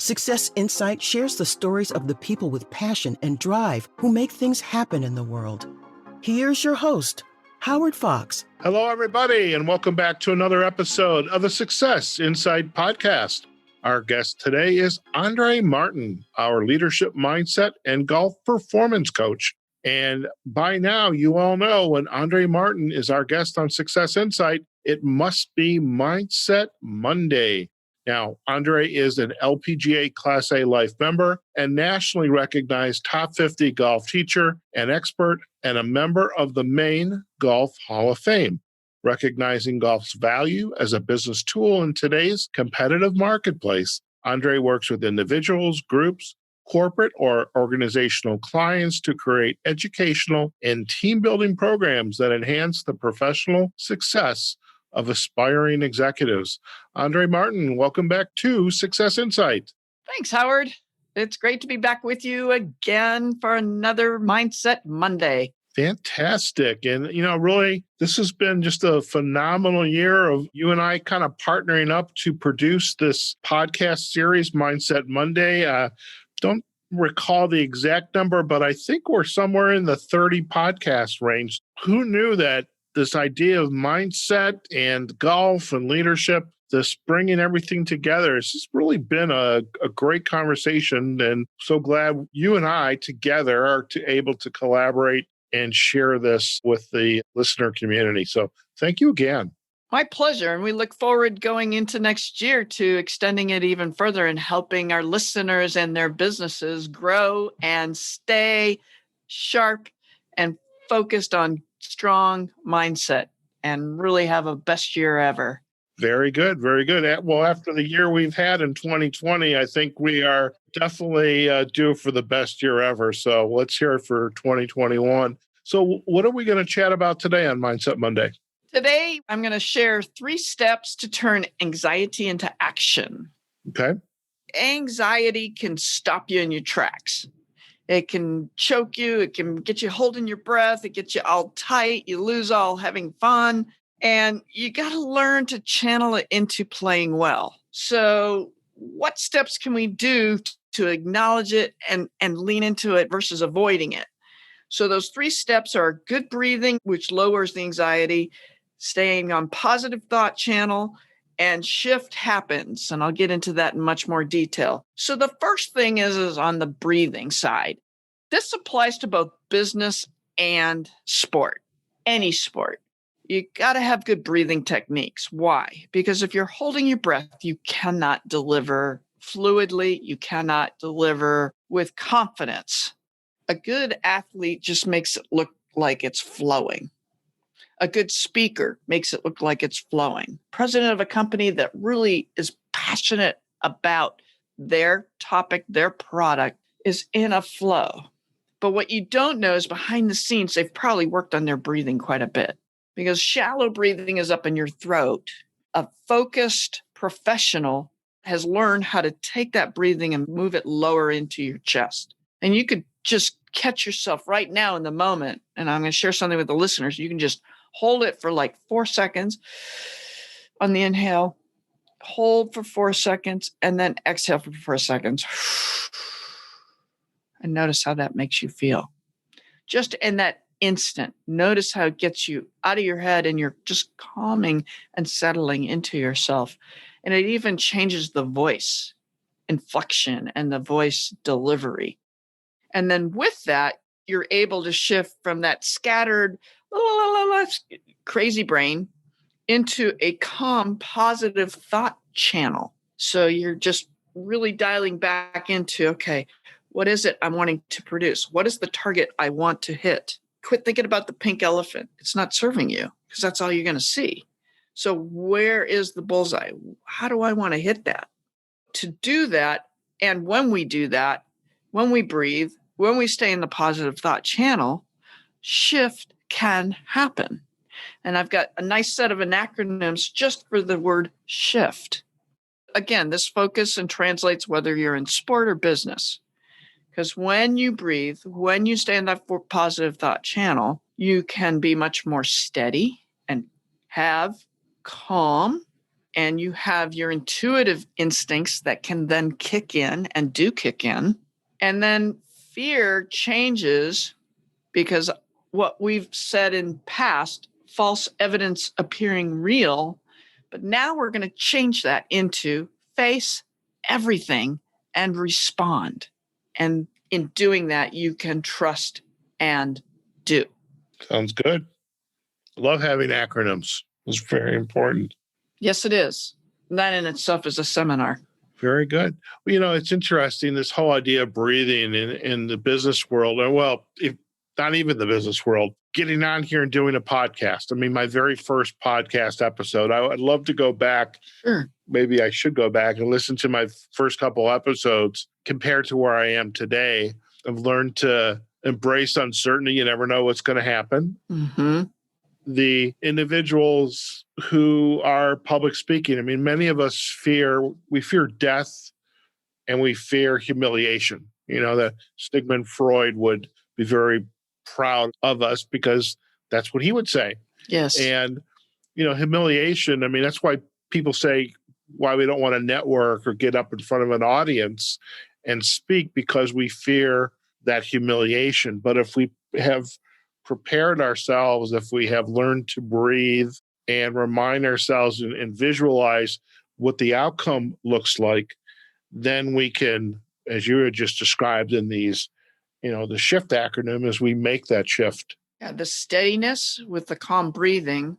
Success Insight shares the stories of the people with passion and drive who make things happen in the world. Here's your host, Howard Fox. Hello, everybody, and welcome back to another episode of the Success Insight podcast. Our guest today is Andrée Martin, our leadership mindset and golf performance coach. And by now, you all know when Andrée Martin is our guest on Success Insight, it must be Mindset Monday. Now, Andrée is an LPGA Class A Life member and nationally recognized top 50 golf teacher and expert and a member of the Maine Golf Hall of Fame. Recognizing golf's value as a business tool in today's competitive marketplace, Andrée works with individuals, groups, corporate or organizational clients to create educational and team-building programs that enhance the professional success of aspiring executives. Andrée Martin, welcome back to Success Insight. Thanks, Howard. It's great to be back with you again for another Mindset Monday. Fantastic. And, really, this has been just a phenomenal year of you and I kind of partnering up to produce this podcast series, Mindset Monday. Don't recall the exact number, but I think we're somewhere in the 30 podcast range. Who knew that this idea of mindset and golf and leadership, this bringing everything together, it's just really been a great conversation. And so glad you and I together are able to collaborate and share this with the listener community. So thank you again. My pleasure. And we look forward going into next year to extending it even further and helping our listeners and their businesses grow and stay sharp and focused on strong mindset and really have a best year ever. Very good. Very good. Well, after the year we've had in 2020, I think we are definitely due for the best year ever. So let's hear it for 2021. So what are we going to chat about today on Mindset Monday? Today, I'm going to share 3 steps to turn anxiety into action. Okay. Anxiety can stop you in your tracks. It can choke you. It can get you holding your breath. It gets you all tight. You lose all having fun. And you got to learn to channel it into playing well. So what steps can we do to acknowledge it and lean into it versus avoiding it? So those 3 steps are good breathing, which lowers the anxiety, staying on positive thought channel, and shift happens. And I'll get into that in much more detail. So the first thing is on the breathing side. This applies to both business and sport, any sport. You got to have good breathing techniques. Why? Because if you're holding your breath, you cannot deliver fluidly. You cannot deliver with confidence. A good athlete just makes it look like it's flowing. A good speaker makes it look like it's flowing. President of a company that really is passionate about their topic, their product, is in a flow. But what you don't know is behind the scenes, they've probably worked on their breathing quite a bit. Because shallow breathing is up in your throat. A focused professional has learned how to take that breathing and move it lower into your chest. And you could just catch yourself right now in the moment. And I'm going to share something with the listeners. You can just hold it for like 4 seconds on the inhale, hold for 4 seconds, and then exhale for 4 seconds. And notice how that makes you feel. Just in that instant, notice how it gets you out of your head and you're just calming and settling into yourself. And it even changes the voice inflection and the voice delivery. And then with that, you're able to shift from that scattered, crazy brain into a calm, positive thought channel. So you're just really dialing back into, okay, what is it I'm wanting to produce? What is the target I want to hit? Quit thinking about the pink elephant. It's not serving you because that's all you're going to see. So where is the bullseye? How do I want to hit that? To do that, and when we do that, when we breathe, when we stay in the positive thought channel, shift can happen. And I've got a nice set of acronyms just for the word shift. Again, this focus and translates whether you're in sport or business. Because when you breathe, when you stay in that positive thought channel, you can be much more steady and have calm and you have your intuitive instincts that can then kick in and do kick in. And then fear changes because what we've said in past, false evidence appearing real, but now we're going to change that into face everything and respond. And in doing that, you can trust and do. Sounds good. Love having acronyms. It's very important. Yes, it is. That in itself is a seminar. Very good. Well, it's interesting, this whole idea of breathing in the business world, or well, if not even the business world, getting on here and doing a podcast. I mean, my very first podcast episode, I'd love to go back. Sure. Maybe I should go back and listen to my first couple episodes compared to where I am today. I've learned to embrace uncertainty. You never know what's going to happen. Mm-hmm. The individuals who are public speaking, I mean, many of us fear death and we fear humiliation. That Sigmund Freud would be very proud of us because that's what he would say. Yes. And, humiliation, I mean, that's why people say why we don't want to network or get up in front of an audience and speak, because we fear that humiliation. But if we have prepared ourselves, if we have learned to breathe and remind ourselves and visualize what the outcome looks like, then we can, as you had just described in these, the SHIFT acronym, as we make that shift. Yeah, the steadiness with the calm breathing,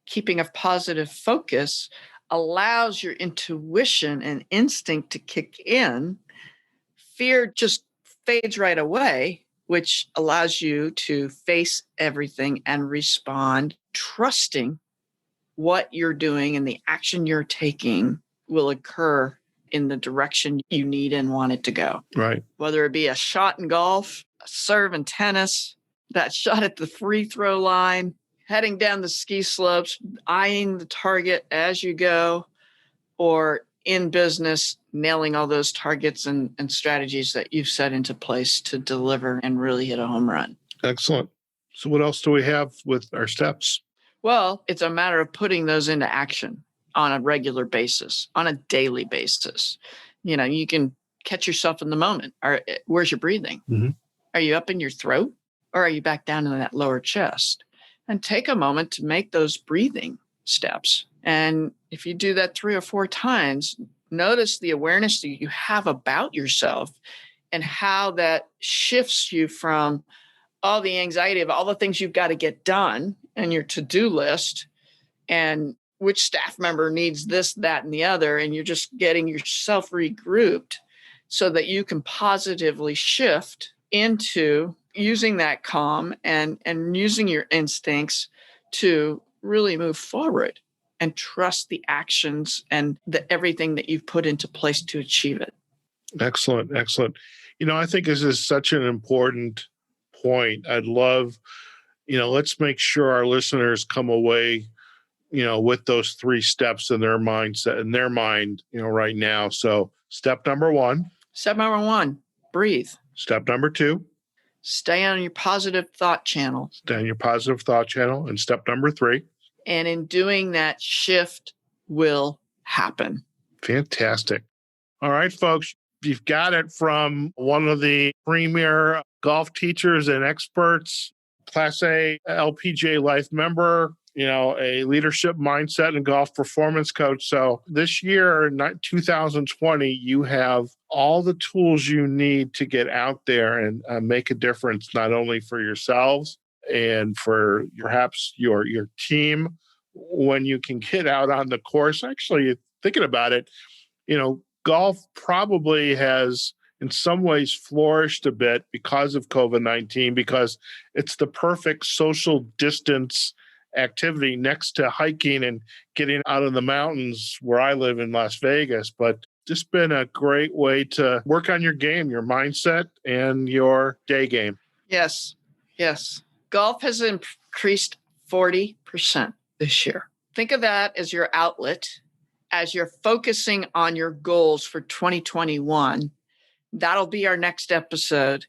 keeping a positive focus, allows your intuition and instinct to kick in. Fear just fades right away, which allows you to face everything and respond, trusting what you're doing and the action you're taking will occur in the direction you need and want it to go. Right. Whether it be a shot in golf, a serve in tennis, that shot at the free throw line, heading down the ski slopes, eyeing the target as you go, or in business, nailing all those targets and strategies that you've set into place to deliver and really hit a home run. Excellent. So what else do we have with our steps? Well, it's a matter of putting those into action on a regular basis, on a daily basis. You can catch yourself in the moment. Where's your breathing? Mm-hmm. Are you up in your throat or are you back down in that lower chest? And take a moment to make those breathing steps. And if you do that 3 or 4 times, notice the awareness that you have about yourself and how that shifts you from all the anxiety of all the things you've got to get done and your to-do list and which staff member needs this, that, and the other. And you're just getting yourself regrouped so that you can positively shift into using that calm and using your instincts to really move forward and trust the actions and everything that you've put into place to achieve it. Excellent. Excellent. I think this is such an important point. I'd love, let's make sure our listeners come away, with those 3 steps in their mindset, in their mind, right now. So step number 1. Step number 1, breathe. Step number 2. Stay on your positive thought channel. Stay on your positive thought channel. And step number 3. And in doing that, shift will happen. Fantastic. All right, folks, you've got it from one of the premier golf teachers and experts, Class A LPGA Life member, a leadership mindset and golf performance coach. So this year, 2020, you have all the tools you need to get out there and make a difference, not only for yourselves and for perhaps your team when you can get out on the course. Actually, thinking about it, golf probably has in some ways flourished a bit because of COVID-19, because it's the perfect social distance activity next to hiking and getting out of the mountains where I live in Las Vegas. But just been a great way to work on your game, your mindset, and your day game. Yes. Golf has increased 40% this year. Think of that as your outlet, as you're focusing on your goals for 2021. That'll be our next episode.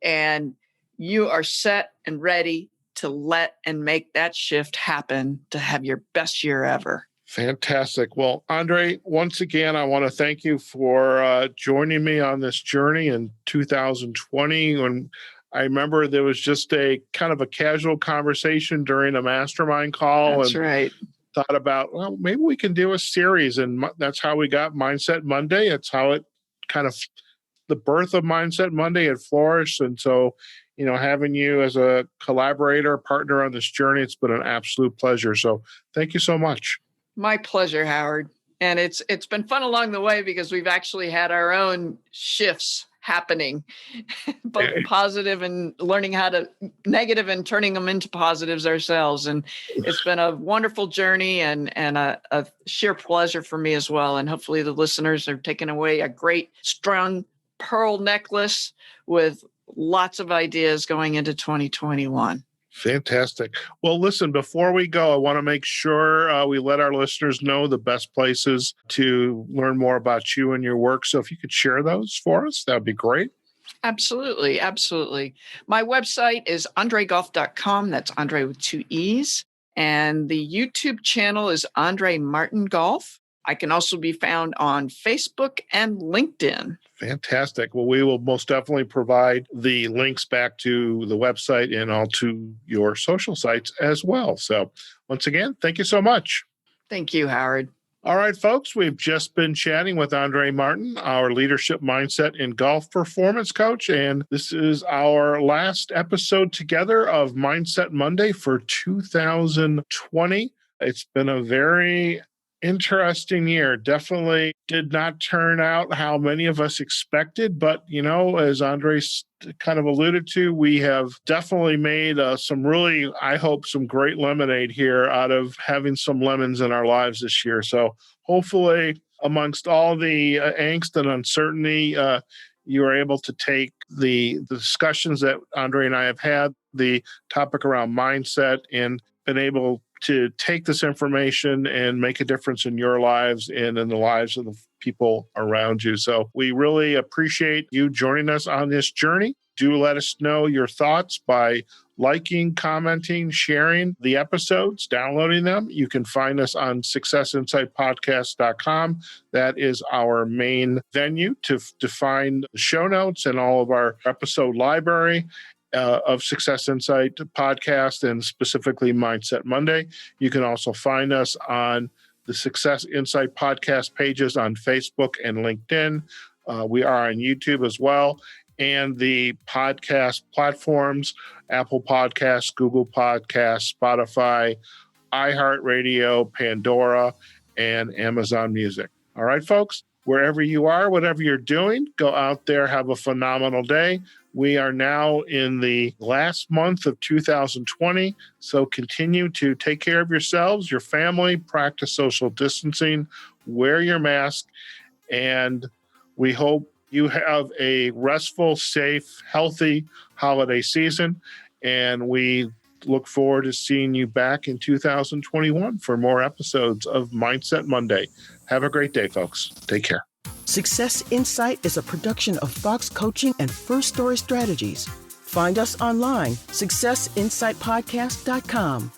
And you are set and ready to let and make that shift happen to have your best year ever. Fantastic. Well, Andrée, once again, I want to thank you for joining me on this journey in 2020. When I remember there was just a kind of a casual conversation during a mastermind call. That's and right. Thought about, well, maybe we can do a series. And that's how we got Mindset Monday. It's how it kind of, the birth of Mindset Monday had flourished. And so, having you as a collaborator, partner on this journey, it's been an absolute pleasure. So thank you so much. My pleasure, Howard. And it's been fun along the way because we've actually had our own shifts happening, both positive and learning how to negative and turning them into positives ourselves. And it's been a wonderful journey and a sheer pleasure for me as well. And hopefully the listeners are taking away a great strung pearl necklace with lots of ideas going into 2021. Fantastic. Well, listen, before we go, I want to make sure we let our listeners know the best places to learn more about you and your work. So if you could share those for us, that would be great. Absolutely. Absolutely. My website is andreegolf.com. That's Andrée with 2 E's. And the YouTube channel is Andrée Martin Golf. I can also be found on Facebook and LinkedIn. Fantastic. Well, we will most definitely provide the links back to the website and all to your social sites as well. So once again, thank you so much. Thank you, Howard. All right, folks, we've just been chatting with Andrée Martin, our leadership mindset and golf performance coach. And this is our last episode together of Mindset Monday for 2020. It's been a very interesting year. Definitely did not turn out how many of us expected. But, as Andrée kind of alluded to, we have definitely made some really, I hope, some great lemonade here out of having some lemons in our lives this year. So hopefully, amongst all the angst and uncertainty, you are able to take the discussions that Andrée and I have had, the topic around mindset, and been able to take this information and make a difference in your lives and in the lives of the people around you. So we really appreciate you joining us on this journey. Do let us know your thoughts by liking, commenting, sharing the episodes, downloading them. You can find us on successinsightpodcast.com. That is our main venue to find the show notes and all of our episode library of Success Insight podcast and specifically Mindset Monday. You can also find us on the Success Insight podcast pages on Facebook and LinkedIn. We are on YouTube as well. And the podcast platforms, Apple Podcasts, Google Podcasts, Spotify, iHeartRadio, Pandora, and Amazon Music. All right, folks, wherever you are, whatever you're doing, go out there, have a phenomenal day. We are now in the last month of 2020, so continue to take care of yourselves, your family, practice social distancing, wear your mask, and we hope you have a restful, safe, healthy holiday season, and we look forward to seeing you back in 2021 for more episodes of Mindset Monday. Have a great day, folks. Take care. Success Insight is a production of Fox Coaching and First Story Strategies. Find us online, successinsightpodcast.com.